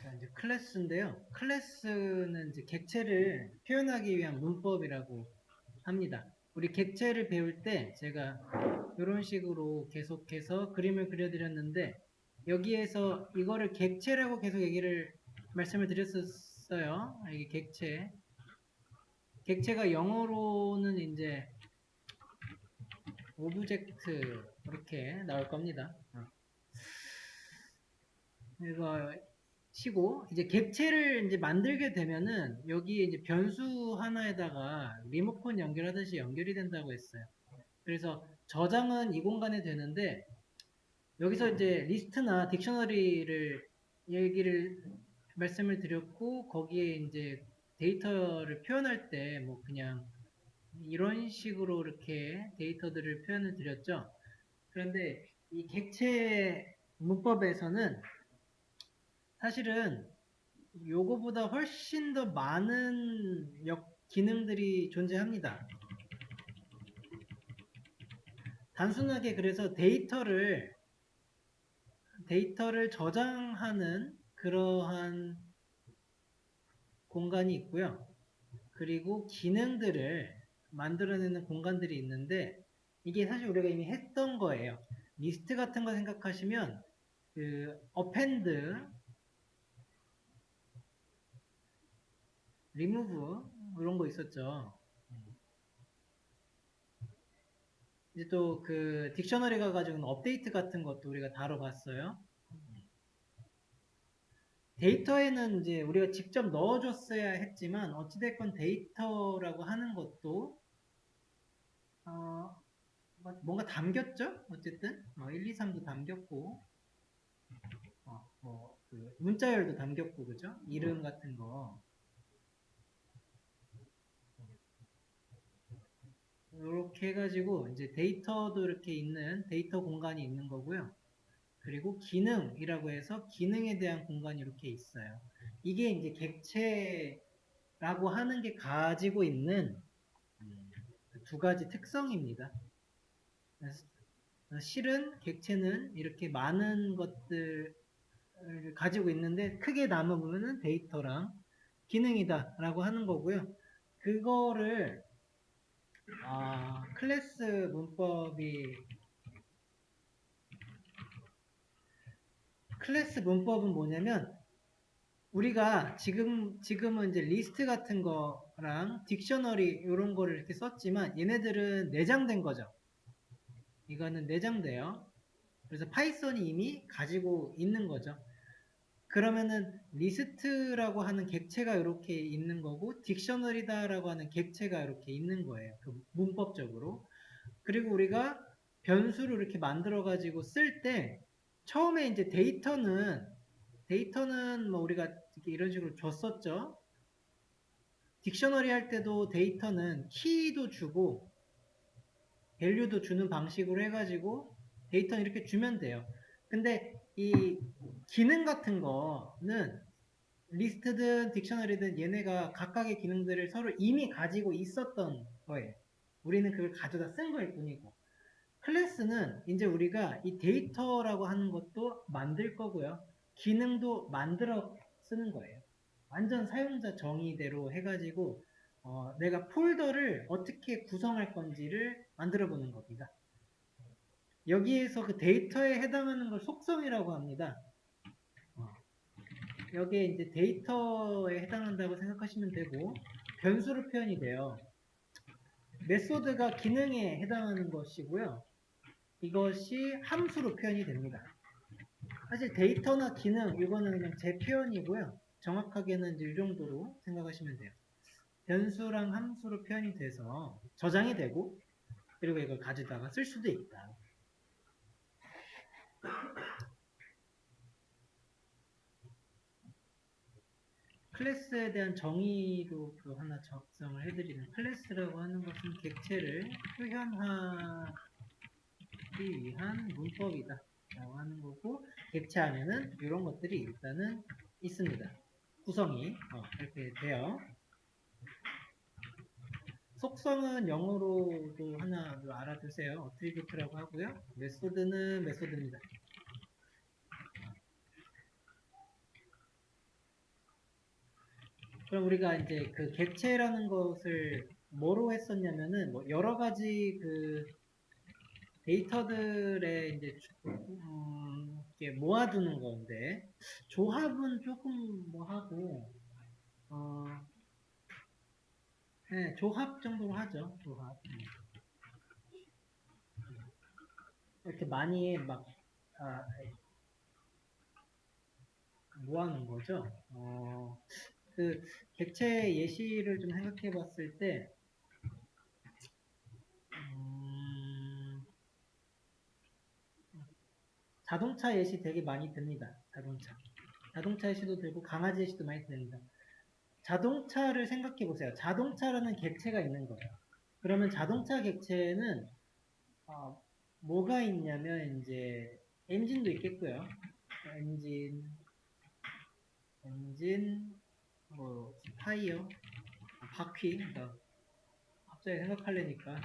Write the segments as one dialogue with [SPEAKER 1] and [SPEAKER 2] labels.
[SPEAKER 1] 자, 이제 클래스인데요. 클래스는 이제 객체를 표현하기 위한 문법이라고 합니다. 우리 객체를 배울 때 제가 이런 식으로 계속해서 그림을 그려드렸는데 여기에서 이거를 객체라고 계속 말씀을 드렸었어요. 이게 객체. 객체가 영어로는 이제 오브젝트 이렇게 나올 겁니다. 이거 치고 이제 객체를 이제 만들게 되면은 여기에 이제 변수 하나에다가 리모컨 연결하듯이 연결이 된다고 했어요. 그래서 저장은 이 공간에 되는데 여기서 이제 리스트나 딕셔너리를 말씀을 드렸고 거기에 이제 데이터를 표현할 때 뭐 그냥 이런 식으로 이렇게 데이터들을 표현을 드렸죠. 그런데 이 객체 문법에서는 사실은 요거보다 훨씬 더 많은 기능들이 존재합니다. 단순하게 그래서 데이터를 저장하는 그러한 공간이 있고요. 그리고 기능들을 만들어내는 공간들이 있는데 이게 사실 우리가 이미 했던 거예요. 리스트 같은 거 생각하시면 그 append, remove 이런 거 있었죠. 이제 또 그 딕셔너리 가가지고는 업데이트 같은 것도 우리가 다뤄봤어요. 데이터에는 이제 우리가 직접 넣어줬어야 했지만 어찌됐건 데이터라고 하는 것도 뭔가 담겼죠? 어쨌든 1, 2, 3도 담겼고 그 문자열도 담겼고 그죠? 이름 같은 거 이렇게 해가지고 이제 데이터도 이렇게 있는 데이터 공간이 있는 거고요. 그리고 기능이라고 해서 기능에 대한 공간이 이렇게 있어요. 이게 이제 객체라고 하는 게 가지고 있는 두 가지 특성입니다. 실은 객체는 이렇게 많은 것들을 가지고 있는데 크게 나눠보면 데이터랑 기능이다 라고 하는 거고요. 그거를 클래스 문법은 뭐냐면 우리가 지금은 이제 리스트 같은 거랑 딕셔너리 이런 거를 이렇게 썼지만 얘네들은 내장된 거죠. 이거는 내장돼요. 그래서 파이썬이 이미 가지고 있는 거죠. 그러면은 리스트라고 하는 객체가 이렇게 있는 거고 딕셔너리다라고 하는 객체가 이렇게 있는 거예요. 그 문법적으로. 그리고 우리가 변수를 이렇게 만들어 가지고 쓸 때 처음에 이제 데이터는 뭐 우리가 이런 식으로 줬었죠. 딕셔너리 할 때도 데이터는 키도 주고 밸류도 주는 방식으로 해가지고 데이터는 이렇게 주면 돼요. 근데 이 기능 같은 거는 리스트든 딕셔너리든 얘네가 각각의 기능들을 서로 이미 가지고 있었던 거예요. 우리는 그걸 가져다 쓴 거일 뿐이고. 클래스는 이제 우리가 이 데이터라고 하는 것도 만들 거고요. 기능도 만들어 쓰는 거예요. 완전 사용자 정의대로 해가지고 내가 폴더를 어떻게 구성할 건지를 만들어 보는 겁니다. 여기에서 그 데이터에 해당하는 걸 속성이라고 합니다. 여기에 이제 데이터에 해당한다고 생각하시면 되고 변수로 표현이 돼요. 메소드가 기능에 해당하는 것이고요. 이것이 함수로 표현이 됩니다. 사실 데이터나 기능 이거는 그냥 제 표현이고요. 정확하게는 이제 이 정도로 생각하시면 돼요. 변수랑 함수로 표현이 돼서 저장이 되고 그리고 이걸 가져다가 쓸 수도 있다. 클래스에 대한 정의도 그 하나 작성을 해드리는 클래스라고 하는 것은 객체를 표현하기 위한 문법이다 라고 하는 거고 객체 안에는 이런 것들이 일단은 있습니다. 구성이 이렇게 돼요. 속성은 영어로도 하나 알아두세요. 어트리뷰트라고 하고요. 메소드는 메소드입니다. 그럼 우리가 이제 그 객체라는 것을 뭐로 했었냐면은 뭐 여러 가지 그 데이터들의 이제 이렇게 모아두는 건데 조합은 조금 뭐 하고 어, 네, 조합 정도로 하죠. 조합. 이렇게 많이 막 아, 모아놓은 거죠. 그 객체 예시를 좀 생각해 봤을 때 음, 자동차 예시 되게 많이 듭니다. 자동차 예시도 들고 강아지 예시도 많이 듭니다. 자동차를 생각해 보세요. 자동차라는 객체가 있는 거예요. 그러면 자동차 객체는 어, 뭐가 있냐면 이제 엔진도 있겠고요. 엔진, 뭐 타이어, 바퀴. 그러니까 갑자기 생각하려니까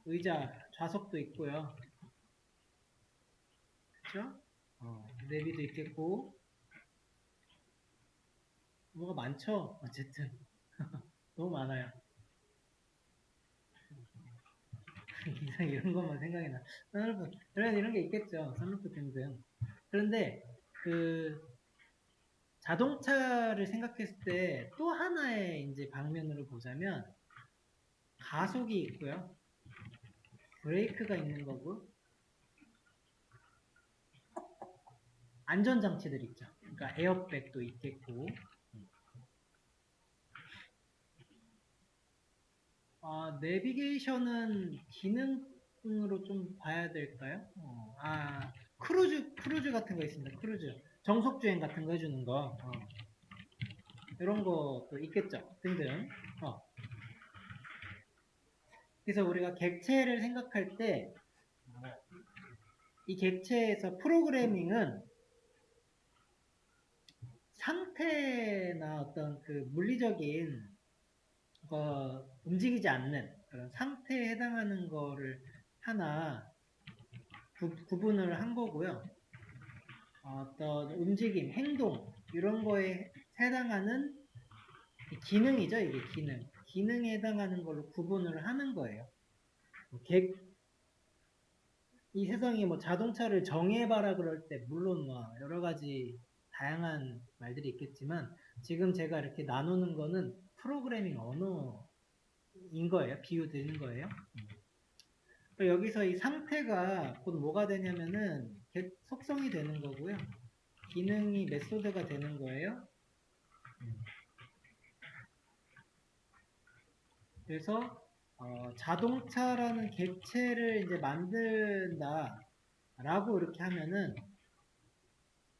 [SPEAKER 1] 의자, 좌석도 있고요. 그렇죠? 내비도 있겠고 뭐가 많죠. 어쨌든 너무 많아요. 이상 이런 것만 생각이 나. 선루프, 이런 게 있겠죠. 선루프 등등. 그런데 그 자동차를 생각했을 때 또 하나의 이제 방면으로 보자면 가속이 있고요. 브레이크가 있는 거고 안전장치들 있죠. 그러니까 에어백도 있겠고 내비게이션은 기능으로 좀 봐야 될까요? 크루즈 같은 거 있습니다. 크루즈. 정속주행 같은 거 해주는 거. 이런 것도 있겠죠. 등등. 그래서 우리가 객체를 생각할 때, 이 객체에서 프로그래밍은 상태나 어떤 그 물리적인 움직이지 않는 그런 상태에 해당하는 거를 하나 구분을 한 거고요. 어떤 움직임, 행동 이런 거에 해당하는 기능이죠. 이게 기능에 해당하는 걸로 구분을 하는 거예요. 이 세상에 뭐 자동차를 정해봐라 그럴 때 물론 뭐 여러 가지 다양한 말들이 있겠지만 지금 제가 이렇게 나누는 거는 프로그래밍 언어인 거예요. 비유되는 거예요. 여기서 이 상태가 곧 뭐가 되냐면은 속성이 되는 거고요. 기능이 메소드가 되는 거예요. 그래서 자동차라는 객체를 이제 만든다 라고 이렇게 하면은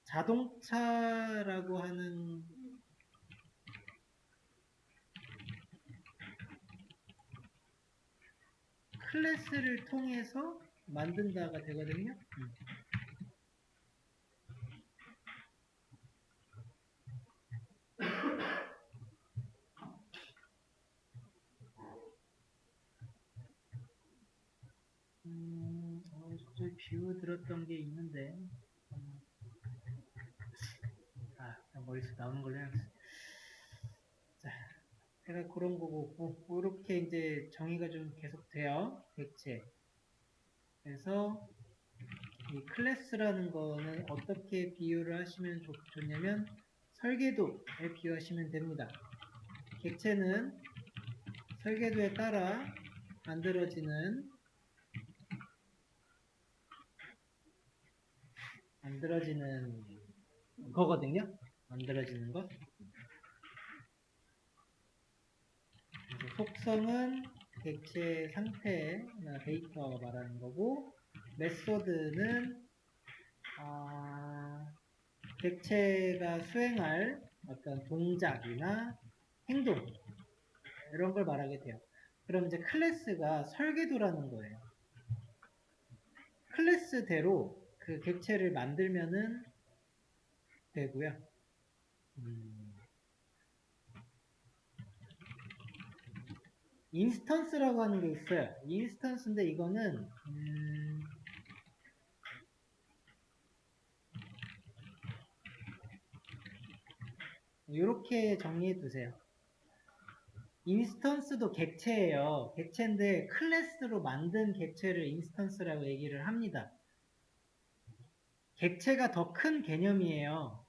[SPEAKER 1] 자동차라고 하는 클래스를 통해서 만든다가 되거든요. 저기 비유 들었던 게 있는데 머릿속에 나오는 걸로 해야겠어. 자, 제가 그런 거고 이렇게 이제 정의가 좀 계속 돼요. 객체. 그래서 이 클래스라는 거는 어떻게 비유를 하시면 좋냐면 설계도에 비유하시면 됩니다. 객체는 설계도에 따라 만들어지는 거거든요. 만들어지는 것. 그래서 속성은 객체 상태나 데이터 말하는 거고, 메소드는 객체가 수행할 어떤 동작이나 행동 이런 걸 말하게 돼요. 그럼 이제 클래스가 설계도라는 거예요. 클래스대로 그 객체를 만들면은 되고요. 인스턴스라고 하는 게 있어요. 인스턴스인데 이거는 이렇게 정리해 두세요. 인스턴스도 객체예요. 객체인데 클래스로 만든 객체를 인스턴스라고 얘기를 합니다. 객체가 더 큰 개념이에요.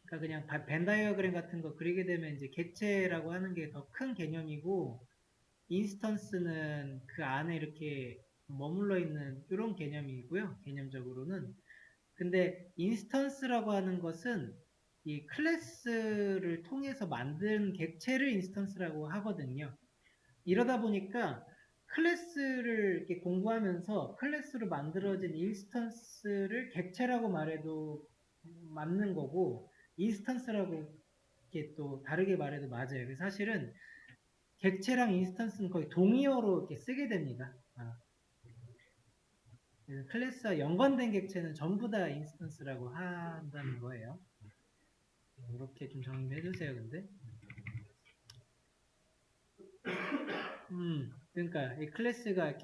[SPEAKER 1] 그러니까 그냥 벤 다이어그램 같은 거 그리게 되면 이제 객체라고 하는 게 더 큰 개념이고, 인스턴스는 그 안에 이렇게 머물러 있는 이런 개념이고요. 개념적으로는. 근데 인스턴스라고 하는 것은 이 클래스를 통해서 만든 객체를 인스턴스라고 하거든요. 이러다 보니까 클래스를 이렇게 공부하면서 클래스로 만들어진 인스턴스를 객체라고 말해도 맞는 거고, 인스턴스라고 이렇게 또 다르게 말해도 맞아요. 그래서 사실은 객체랑 인스턴스는 거의 동의어로 이렇게 쓰게 됩니다. 그래서 클래스와 연관된 객체는 전부 다 인스턴스라고 한다는 거예요. 이렇게 좀 정리해 주세요. 근데 그러니까 이 클래스가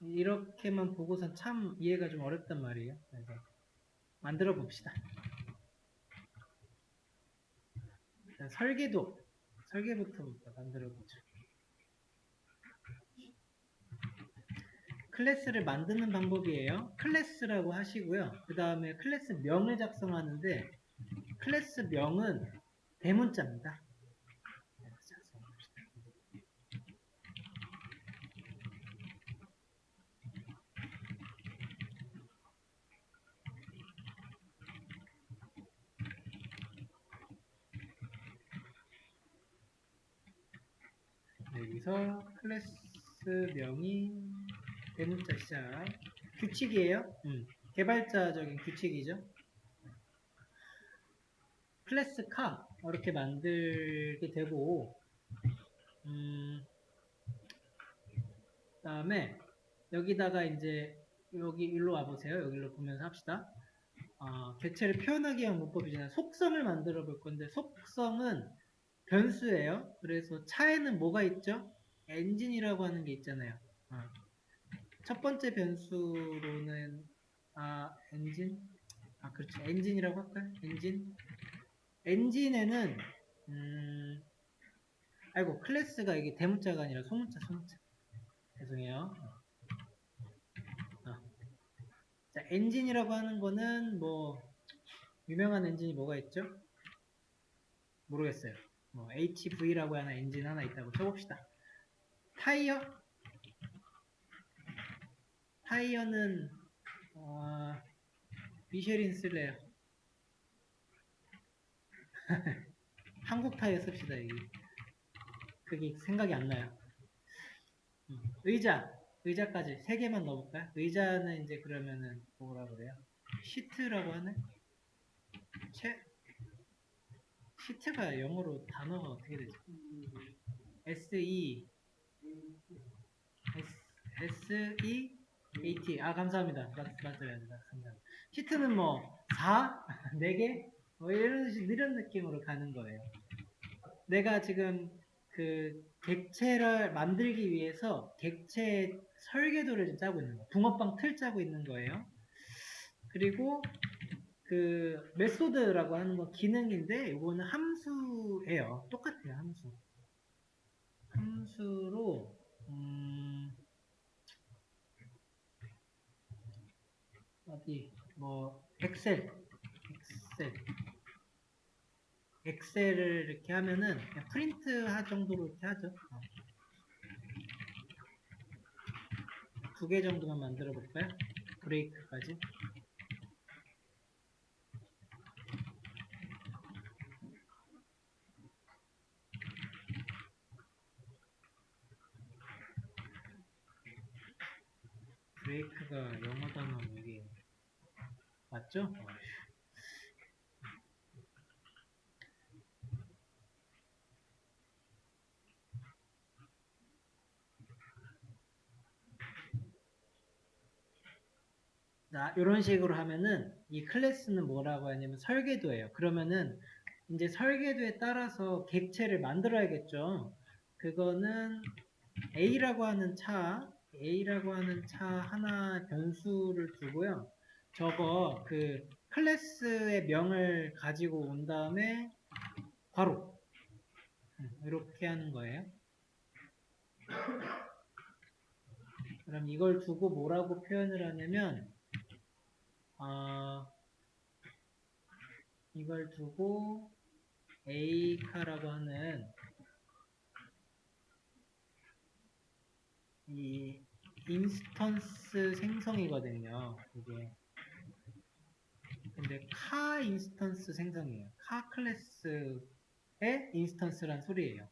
[SPEAKER 1] 이렇게만 보고선 참 이해가 좀 어렵단 말이에요. 그래서 만들어 봅시다. 설계부터 만들어 보죠. 클래스를 만드는 방법이에요. 클래스라고 하시고요. 그 다음에 클래스 명을 작성하는데, 클래스 명은 대문자입니다. 여기서 클래스명이 대문자 시작. 규칙이에요. 개발자적인 규칙이죠. 클래스 카 이렇게 만들게 되고, 그다음에 여기다가 이제 여기 일로 와보세요. 여기로 보면서 합시다. 객체를 표현하기 위한 문법이잖아요. 속성을 만들어 볼 건데, 속성은 변수예요. 그래서 차에는 뭐가 있죠? 엔진이라고 하는 게 있잖아요. 첫 번째 변수로는 엔진? 그렇죠. 엔진이라고 할까요? 엔진에는 아이고, 클래스가 이게 대문자가 아니라 소문자. 죄송해요. 자, 엔진이라고 하는 거는 뭐 유명한 엔진이 뭐가 있죠? 모르겠어요. 뭐 HV라고 하는 엔진 하나 있다고 쳐봅시다. 타이어는 미쉐린 쓸래요. 한국 타이어 씁시다. 여기. 그게 생각이 안 나요. 의자까지 3개만 넣어볼까요? 의자는 이제 그러면은 뭐라 그래요? 시트라고 하네? 시트가 영어로 단어가 어떻게 되죠? SEAT. 감사합니다. 맞아요. 감사합니다. 시트는 뭐 4? 4개? 뭐 이런 느낌으로 가는 거예요. 내가 지금 그 객체를 만들기 위해서 객체 설계도를 좀 짜고 있는 거예요. 붕어빵 틀 짜고 있는 거예요. 그리고 그 메소드라고 하는 건 기능인데, 이거는 함수예요. 똑같아요. 함수로 어디 뭐 엑셀을 이렇게 하면은 그냥 프린트 할 정도로 이렇게 하죠. 2개 정도만 만들어 볼까요? 브레이크까지. 브레이크가 영어 단어 여기 맞죠? 자, 이런 식으로 하면은 이 클래스는 뭐라고 하냐면 설계도예요. 그러면은 이제 설계도에 따라서 객체를 만들어야겠죠. 그거는 A라고 하는 차 하나 변수를 두고요. 저거 그 클래스의 명을 가지고 온 다음에 괄호 이렇게 하는 거예요. 그럼 이걸 두고 뭐라고 표현을 하냐면 이걸 두고 A카라고 하는 이 인스턴스 생성이거든요. 이게 근데 카 인스턴스 생성이에요. 카 클래스의 인스턴스란 소리예요.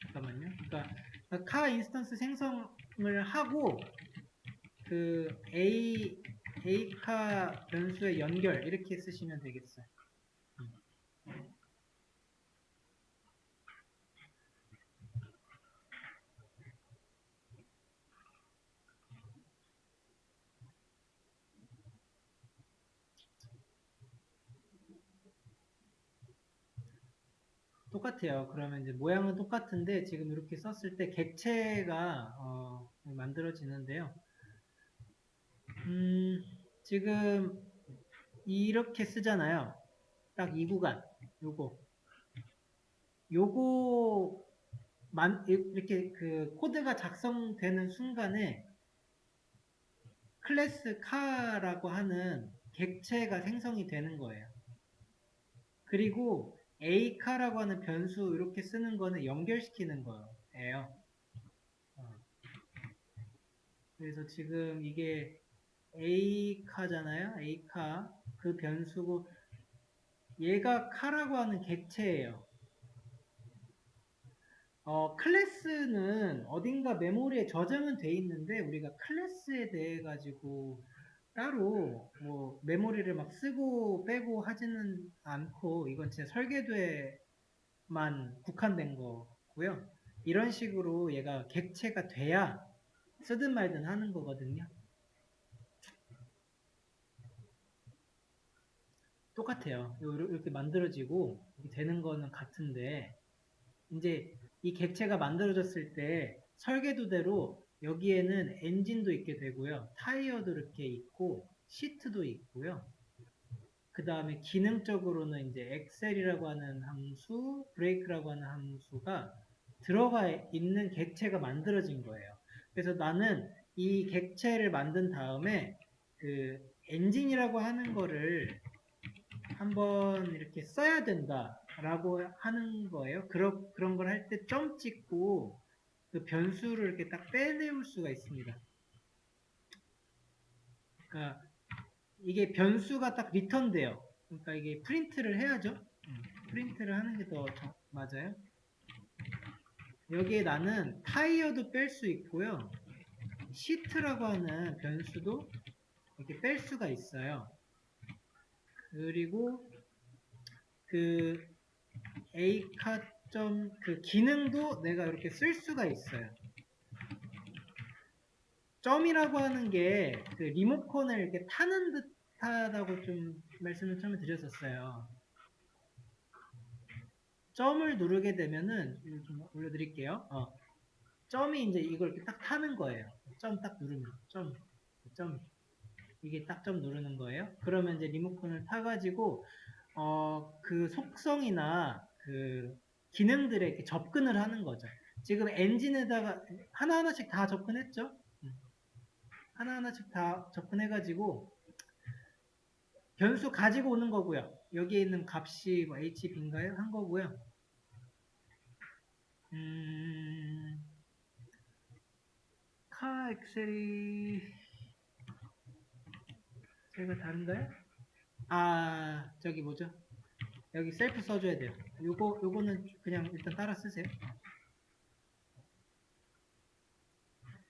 [SPEAKER 1] 잠깐만요. 그러니까 카 인스턴스 생성을 하고 그 A카 변수의 연결 이렇게 쓰시면 되겠어요. 똑같아요. 그러면 이제 모양은 똑같은데 지금 이렇게 썼을 때 객체가 만들어지는데요. 지금 이렇게 쓰잖아요. 딱 이 구간, 요거 이렇게 그 코드가 작성되는 순간에 클래스 카라고 하는 객체가 생성이 되는 거예요. 그리고 a카라고 하는 변수 이렇게 쓰는 거는 연결시키는 거예요. 그래서 지금 이게 a카잖아요. a카 그 변수고 얘가 카라고 하는 객체예요. 클래스는 어딘가 메모리에 저장은 돼 있는데 우리가 클래스에 대해 가지고 따로 뭐 메모리를 막 쓰고 빼고 하지는 않고 이건 진짜 설계도에만 국한된 거고요. 이런 식으로 얘가 객체가 돼야 쓰든 말든 하는 거거든요. 똑같아요. 이렇게 만들어지고 이렇게 되는 거는 같은데 이제 이 객체가 만들어졌을 때 설계도대로 여기에는 엔진도 있게 되고요. 타이어도 이렇게 있고 시트도 있고요. 그 다음에 기능적으로는 이제 엑셀이라고 하는 함수, 브레이크라고 하는 함수가 들어가 있는 객체가 만들어진 거예요. 그래서 나는 이 객체를 만든 다음에 그 엔진이라고 하는 거를 한번 이렇게 써야 된다라고 하는 거예요. 그런 걸 할 때 점 찍고 그 변수를 이렇게 딱 빼내올 수가 있습니다. 그러니까 이게 변수가 딱 리턴 돼요. 그러니까 이게 프린트를 해야죠. 프린트를 하는 게 더 맞아요. 여기에 나는 타이어도 뺄 수 있고요. 시트라고 하는 변수도 이렇게 뺄 수가 있어요. 그리고 그 a카.점 그 기능도 내가 이렇게 쓸 수가 있어요. 점이라고 하는 게 그 리모컨을 이렇게 타는 듯하다고 좀 말씀을 처음에 드렸었어요. 점을 누르게 되면은 좀 올려드릴게요. 점이 이제 이걸 이렇게 딱 타는 거예요. 점 딱 누르면 점 이게 딱 점 누르는 거예요. 그러면 이제 리모컨을 타가지고 그 속성이나 그 기능들에 이렇게 접근을 하는 거죠. 지금 엔진에다가 하나하나씩 다 접근했죠? 하나하나씩 다 접근해가지고 변수 가지고 오는 거고요. 여기에 있는 값이 뭐 HB인가요? 한 거고요. 카 엑셀이 제가 다른가요? 저기 뭐죠? 여기 셀프 써줘야 돼요. 요거는 그냥 일단 따라 쓰세요.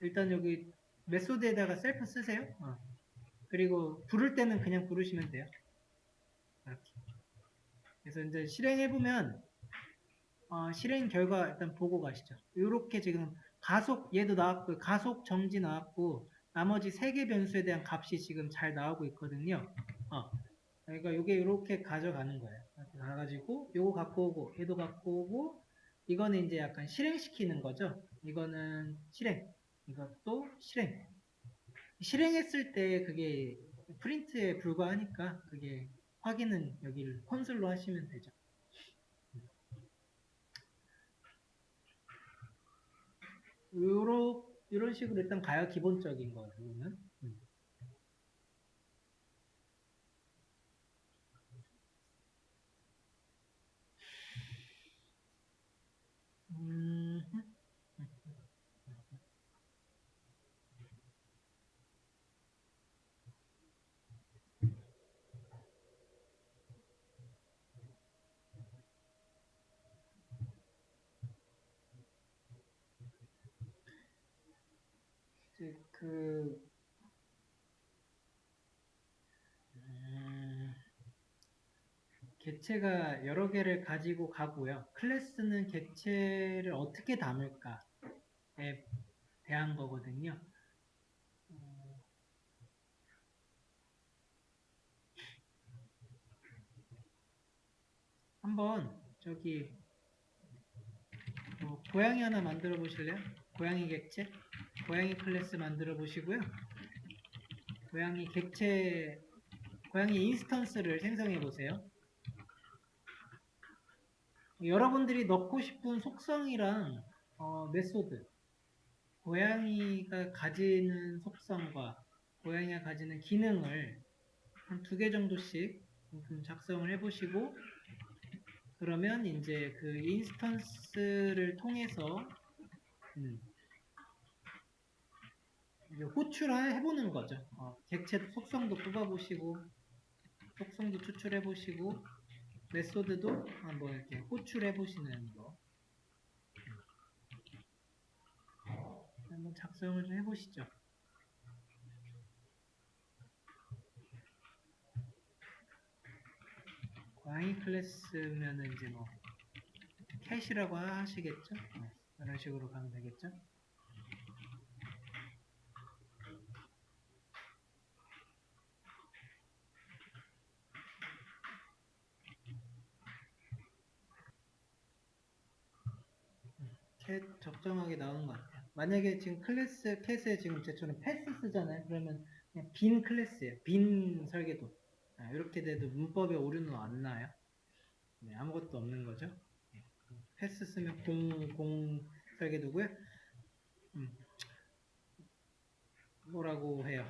[SPEAKER 1] 일단 여기 메소드에다가 셀프 쓰세요. 그리고 부를 때는 그냥 부르시면 돼요. 이렇게. 그래서 이제 실행해보면 실행 결과 일단 보고 가시죠. 이렇게 지금 가속 얘도 나왔고 가속 정지 나왔고 나머지 3개 변수에 대한 값이 지금 잘 나오고 있거든요. 그러니까 이게 이렇게 가져가는 거예요. 이렇게 가가지고 요거 갖고 오고 얘도 갖고 오고 이거는 이제 약간 실행시키는 거죠. 이거는 실행, 이것도 실행. 실행했을 때 그게 프린트에 불과하니까 그게 확인은 여기를 콘솔로 하시면 되죠. 이런 식으로 일단 가야 기본적인 거는. 음, 이제 음, 객체가 여러 개를 가지고 가고요. 클래스는 객체를 어떻게 담을까에 대한 거거든요. 한번 저기 고양이 하나 만들어 보실래요? 고양이 객체? 고양이 클래스 만들어 보시고요. 고양이 객체, 고양이 인스턴스를 생성해 보세요. 여러분들이 넣고 싶은 속성이랑 메소드, 고양이가 가지는 속성과 고양이가 가지는 기능을 한 2개 정도씩 좀 작성을 해보시고, 그러면 이제 그 인스턴스를 통해서 이제 호출해보는 거죠. 객체 속성도 뽑아보시고, 속성도 추출해보시고, 메소드도 한번 이렇게 호출해보시는 거 한번 작성을 좀 해보시죠. 고양이 클래스면은 이제 뭐 캣이라고 하시겠죠? 이런 식으로 가면 되겠죠? 캣 적정하게 나오는 것 같아요. 만약에 지금 클래스 캣에 지금 제처럼 패스 쓰잖아요. 그러면 그냥 빈 클래스예요. 빈 설계도. 이렇게 돼도 문법에 오류는 안 나요. 네, 아무것도 없는 거죠. 네, 패스 쓰면 공 설계도고요. 뭐라고 해요?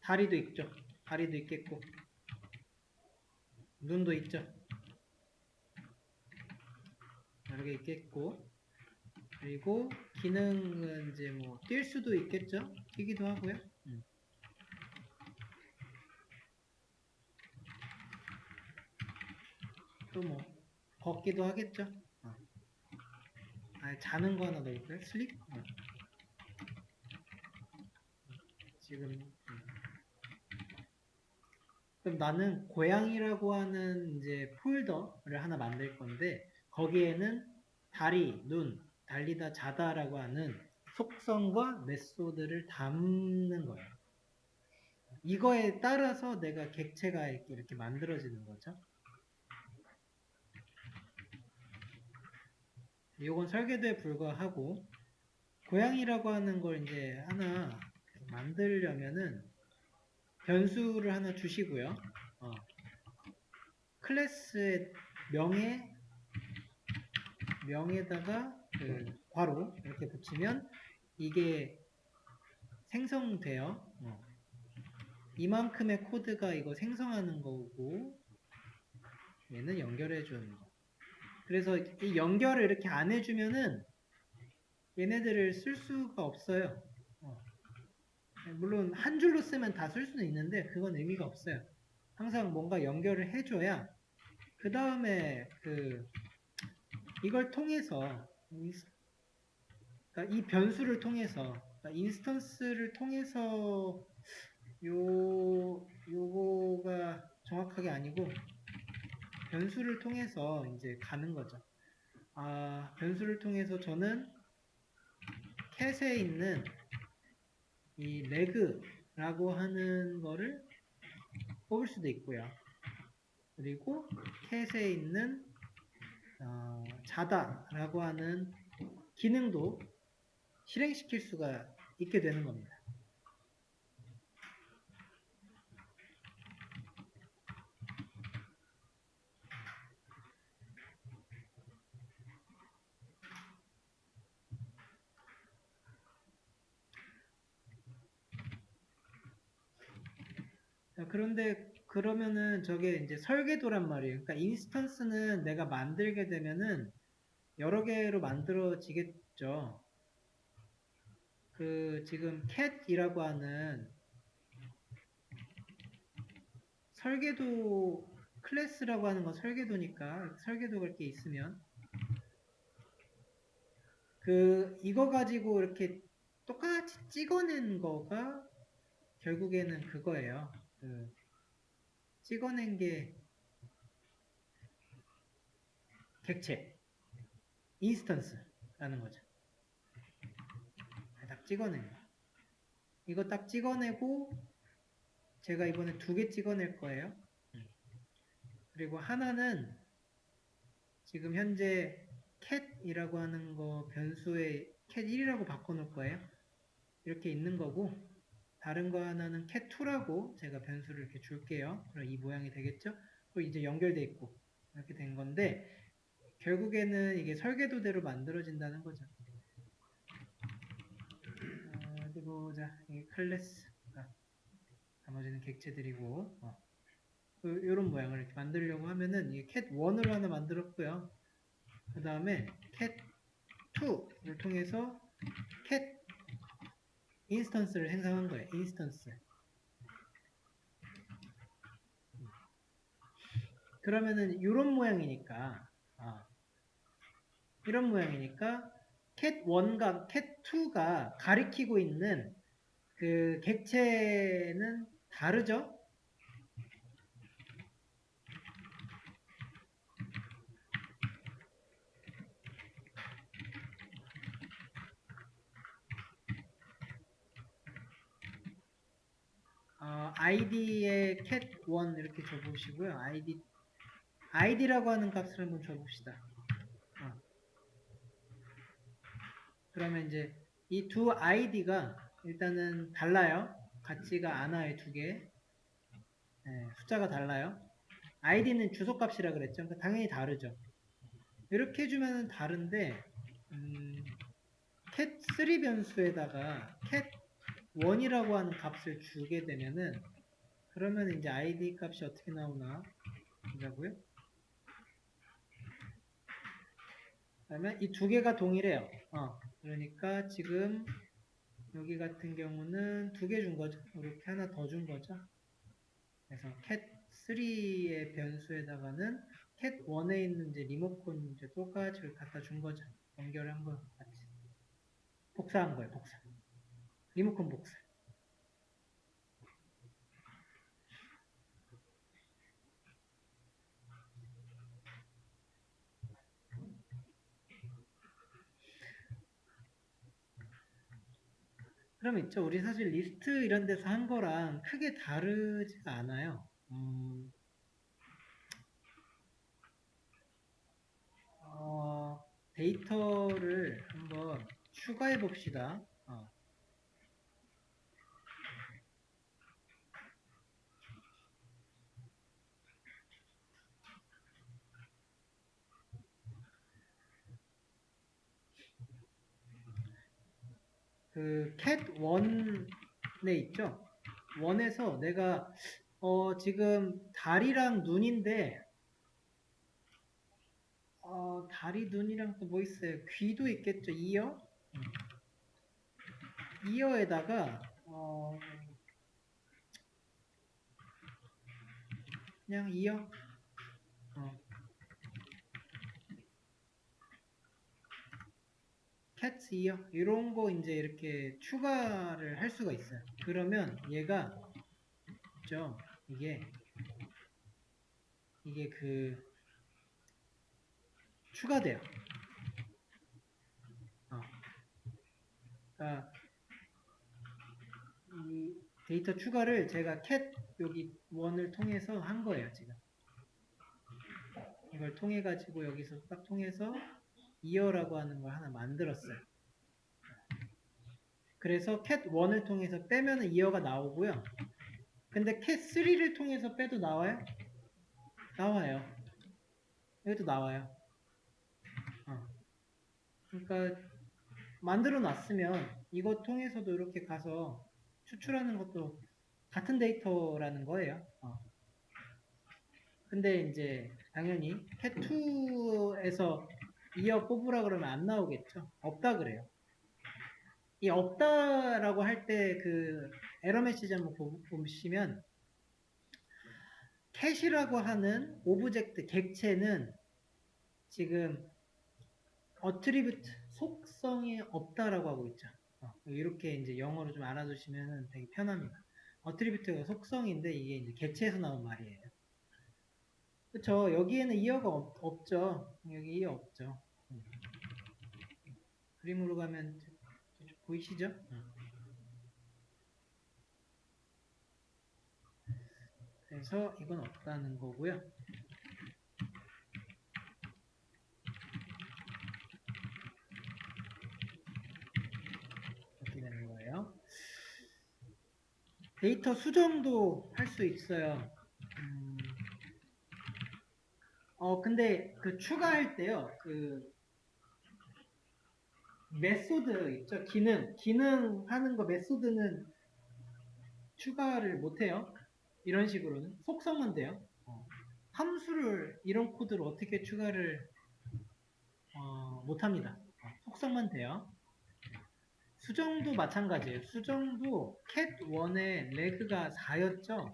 [SPEAKER 1] 다리도 있죠. 다리도 있겠고, 눈도 있죠. 여러 개 있겠고, 그리고 기능은 이제 뭐 뛸 수도 있겠죠. 뛰기도 하고요. 또 뭐 걷기도 하겠죠. 자는 거 하나 넣을까요? 슬립? 지금 그럼 나는 고양이라고 하는 이제 폴더를 하나 만들 건데 거기에는 다리, 눈, 달리다, 자다라고 하는 속성과 메소드를 담는 거예요. 이거에 따라서 내가 객체가 이렇게 만들어지는 거죠. 이건 설계도에 불과하고 고양이라고 하는 걸 이제 하나 만들려면은 변수를 하나 주시고요. 클래스의 명에다가 그 괄호 이렇게 붙이면 이게 생성돼요. 이만큼의 코드가 이거 생성하는 거고 얘는 연결해 주는 거. 그래서 이 연결을 이렇게 안 해주면은 얘네들을 쓸 수가 없어요. 물론 한 줄로 쓰면 다 쓸 수는 있는데 그건 의미가 없어요. 항상 뭔가 연결을 해줘야 그 다음에 이걸 통해서 그러니까 이 변수를 통해서 그러니까 인스턴스를 통해서 요거가 정확하게 아니고 변수를 통해서 이제 가는 거죠. 변수를 통해서 저는 캣에 있는 이 레그라고 하는 거를 뽑을 수도 있고요. 그리고 캣에 있는 자다라고 하는 기능도 실행시킬 수가 있게 되는 겁니다. 자, 그런데 그러면은 저게 이제 설계도란 말이에요. 그러니까 인스턴스는 내가 만들게 되면은 여러 개로 만들어지겠죠. 그 지금 cat이라고 하는 설계도 클래스라고 하는 건 설계도니까 설계도가 이렇게 있으면 그 이거 가지고 이렇게 똑같이 찍어낸 거가 결국에는 그거예요. 그 찍어낸 게 객체 인스턴스라는 거죠. 딱 찍어낸 거. 이거 딱 찍어내고 제가 이번에 2개 찍어낼 거예요. 그리고 하나는 지금 현재 cat이라고 하는 거 변수에 cat1이라고 바꿔놓을 거예요. 이렇게 있는 거고 다른 거 하나는 cat2라고 제가 변수를 이렇게 줄게요. 그럼 이 모양이 되겠죠? 그리고 이제 연결돼 있고 이렇게 된 건데 결국에는 이게 설계도대로 만들어진다는 거죠. 어디 보자. 이게 클래스가 나머지는 객체들이고 이런 모양을 이렇게 만들려고 하면은 이게 cat1으로 하나 만들었고요. 그 다음에 cat2를 통해서 cat 인스턴스를 생성한 거예요. 인스턴스. 그러면은 이런 모양이니까 이런 모양이니까 cat1과 cat2가 가리키고 있는 그 객체는 다르죠? id에 cat1 이렇게 줘보시고요. id라고 하는 값을 한번 줘봅시다. 그러면 이제 이 두 id가 일단은 달라요. 같지가 않아요. 2개. 네, 숫자가 달라요. id는 주소값이라 그랬죠. 그러니까 당연히 다르죠. 이렇게 해주면 다른데 cat3 변수에다가 cat1이라고 하는 값을 주게 되면은 그러면 이제 id 값이 어떻게 나오나 보자고요. 그러면 이 2개가 동일해요. 그러니까 지금 여기 같은 경우는 2개 준 거죠. 이렇게 하나 더 준 거죠. 그래서 cat3의 변수에다가는 cat1에 있는 이제 리모컨 이제 똑같이 갖다 준 거죠. 연결한 거 같이. 복사한 거예요, 복사. 리모컨 복사. 그럼 있죠. 우리 사실 리스트 이런 데서 한 거랑 크게 다르지가 않아요. 데이터를 한번 추가해 봅시다. 그 cat1에 있죠. 1에서 내가 지금 다리랑 눈인데 다리 눈이랑 또 뭐 있어요? 귀도 있겠죠. 이어? 이어에다가 그냥 이어 cat 이어 이런 거 이제 이렇게 추가를 할 수가 있어요. 그러면 얘가 있죠. 이게 그 추가돼요. 그러니까 이 데이터 추가를 제가 cat 여기 1을 통해서 한 거예요. 지금 이걸 통해 가지고 여기서 딱 통해서 이어라고 하는 걸 하나 만들었어요. 그래서 cat1을 통해서 빼면은 이어가 나오고요. 근데 cat3를 통해서 빼도 나와요? 나와요. 여기도 나와요. 그러니까 만들어 놨으면 이거 통해서도 이렇게 가서 추출하는 것도 같은 데이터라는 거예요. 근데 이제 당연히 cat2에서 이어 뽑으라 그러면 안 나오겠죠. 없다 그래요. 이 없다라고 할 때 그 에러 메시지 한번 보시면 캣이라고 하는 오브젝트 객체는 지금 어트리뷰트 속성이 없다라고 하고 있죠. 이렇게 이제 영어로 좀 알아두시면 되게 편합니다. 어트리뷰트가 속성인데 이게 이제 객체에서 나온 말이에요. 그쵸? 여기에는 이어가 없죠. 여기 이어 없죠. 그림으로 가면 보이시죠? 그래서 이건 없다는 거고요. 이렇게 되는 거예요. 데이터 수정도 할 수 있어요. 근데 그 추가할 때요. 그 메소드 있죠? 기능 하는 거 메소드는 추가를 못 해요. 이런 식으로는 속성만 돼요. 함수를 이런 코드를 어떻게 추가를 못 합니다. 속성만 돼요. 수정도 마찬가지예요. 수정도 cat1의 레그가 4였죠?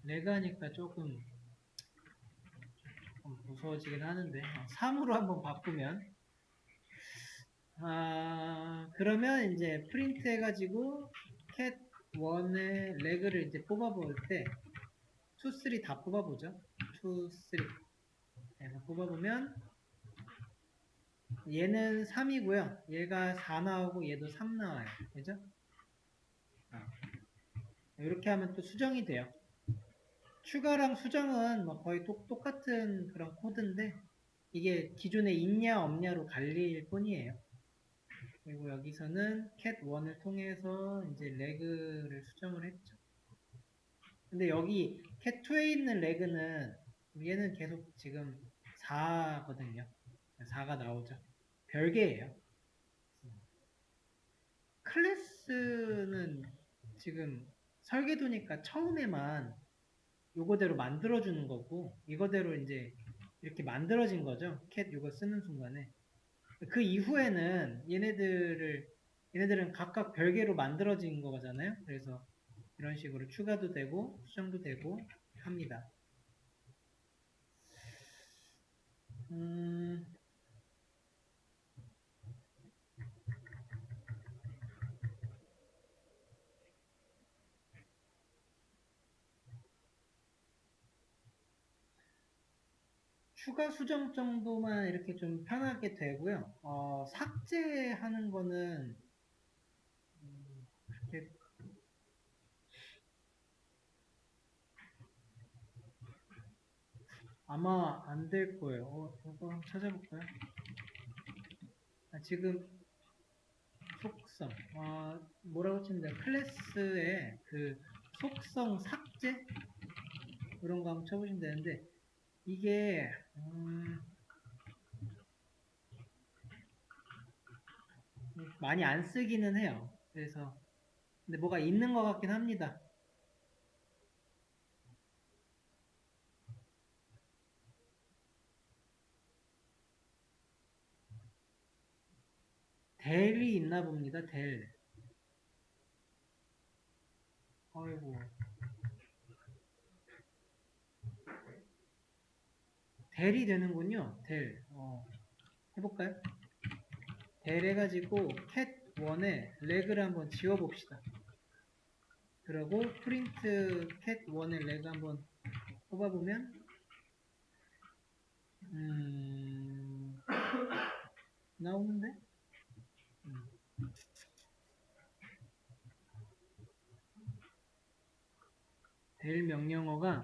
[SPEAKER 1] 레그 하니까 조금 무서워지긴 하는데 3으로 한번 바꾸면 그러면 이제 프린트 해가지고 cat1의 레그를 이제 뽑아볼 때 2, 3 다 뽑아보죠. 2, 3 해서 뽑아보면 얘는 3이고요. 얘가 4 나오고 얘도 3 나와요. 그죠? 이렇게 하면 또 수정이 돼요. 추가랑 수정은 뭐 거의 똑같은 그런 코드인데 이게 기존에 있냐 없냐로 갈릴 뿐이에요. 그리고 여기서는 cat1을 통해서 이제 레그를 수정을 했죠. 근데 여기 cat2에 있는 레그는 얘는 계속 지금 4거든요. 4가 나오죠. 별개예요. 클래스는 지금 설계도니까 처음에만 요거대로 만들어주는 거고 이거대로 이제 이렇게 만들어진 거죠. cat 이거 쓰는 순간에. 그 이후에는 얘네들은 각각 별개로 만들어진 거잖아요. 그래서 이런 식으로 추가도 되고 수정도 되고 합니다. 추가 수정 정도만 이렇게 좀 편하게 되고요. 삭제하는 거는 그렇게 아마 안 될 거예요. 이거 한번 찾아볼까요? 지금 속성, 뭐라고 치면 클래스의 그 속성 삭제 그런 거 한번 쳐보시면 되는데 이게 많이 안 쓰기는 해요. 그래서 근데 뭐가 있는 것 같긴 합니다. 델이 있나 봅니다. 델. 아이고. 델이 되는군요. 델. 해볼까요? 델 해가지고 cat1에 레그를 한번 지워봅시다. 그리고 프린트 cat1의 레그 한번 뽑아보면 나오는데? 델 명령어가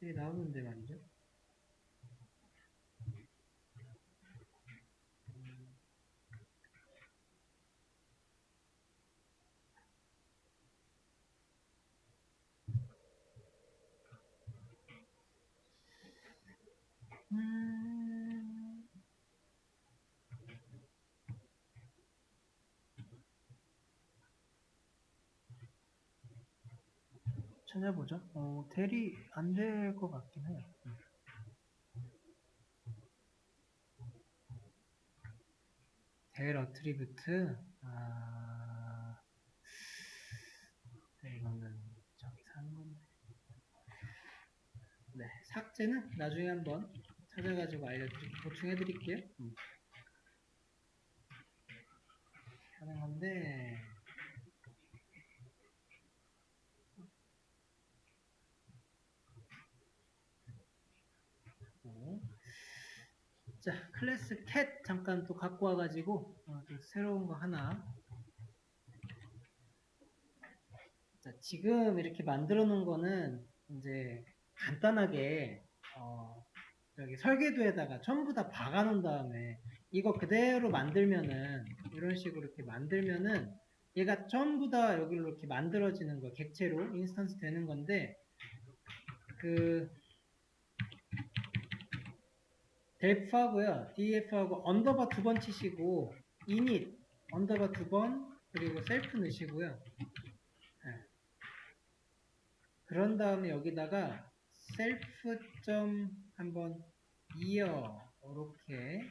[SPEAKER 1] 되게 나오는데 말이죠. 찾아보죠. 대리 안 될 것 같긴 해요. 델 어트리뷰트, 이거는 저기 사는 건데. 네, 삭제는 나중에 한번 찾아가지고 보충해드릴게요. 하는 건데, 자, 클래스 cat 잠깐 또 갖고 와가지고 또 새로운 거 하나. 자, 지금 이렇게 만들어 놓은 거는 이제 간단하게 여기 설계도에다가 전부 다 박아 놓은 다음에 이거 그대로 만들면은 이런 식으로 이렇게 만들면은 얘가 전부 다 여기로 이렇게 만들어지는 거 객체로 인스턴스 되는 건데 그 def하고요 def하고 언더바 2번 치시고 init 언더바 2번 그리고 셀프 넣으시고요. 네. 그런 다음에 여기다가 셀프 점 한번 이어 이렇게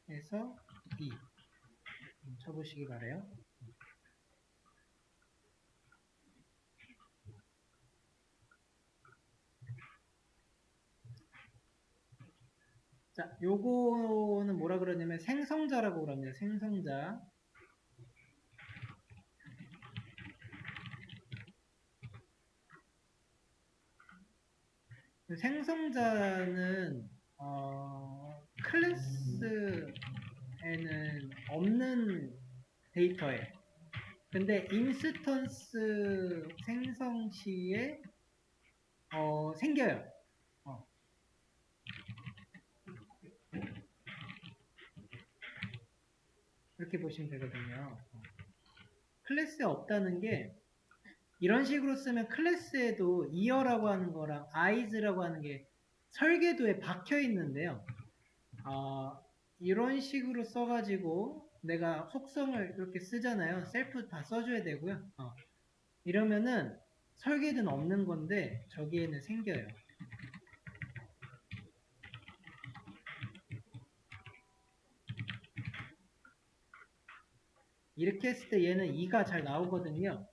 [SPEAKER 1] 해서 D 쳐보시기 바래요. 자, 요거는 뭐라 그러냐면 생성자라고 그럽니다. 생성자. 생성자는 클래스에는 없는 데이터예요. 근데 인스턴스 생성 시에 생겨요. 이렇게 보시면 되거든요. 클래스에 없다는 게 이런 식으로 쓰면 클래스에도 이어라고 하는 거랑 아이즈라고 하는 게 설계도에 박혀 있는데요. 이런 식으로 써가지고 내가 속성을 이렇게 쓰잖아요. 셀프 다 써줘야 되고요. 이러면은 설계도는 없는 건데 저기에는 생겨요. 이렇게 했을 때 얘는 2가 잘 나오거든요.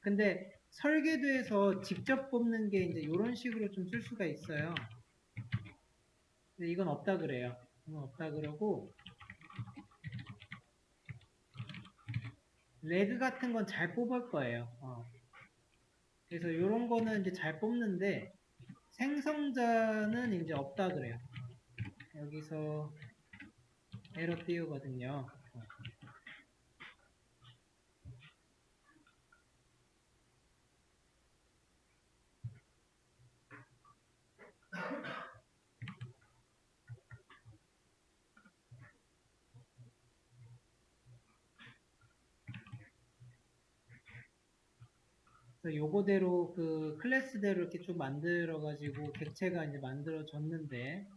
[SPEAKER 1] 근데 설계도에서 직접 뽑는 게 이제 이런 식으로 좀 쓸 수가 있어요. 근데 이건 없다 그래요. 이건 없다 그러고 레그 같은 건 잘 뽑을 거예요. 그래서 이런 거는 이제 잘 뽑는데 생성자는 이제 없다 그래요. 여기서 에러 띄우거든요. 그래서 요거대로 그 클래스대로 이렇게 좀 만들어 가지고 객체가 이제 만들어졌는데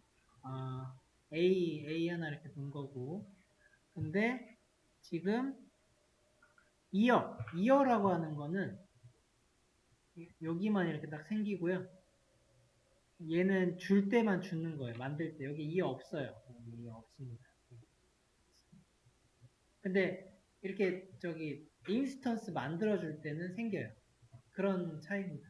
[SPEAKER 1] A 하나 이렇게 둔 거고 근데 지금 이어라고 하는 거는 여기만 이렇게 딱 생기고요. 얘는 줄 때만 주는 거예요. 만들 때 여기 이어 없어요. 여기 이어 없습니다. 근데 이렇게 저기 인스턴스 만들어 줄 때는 생겨요. 그런 차이입니다.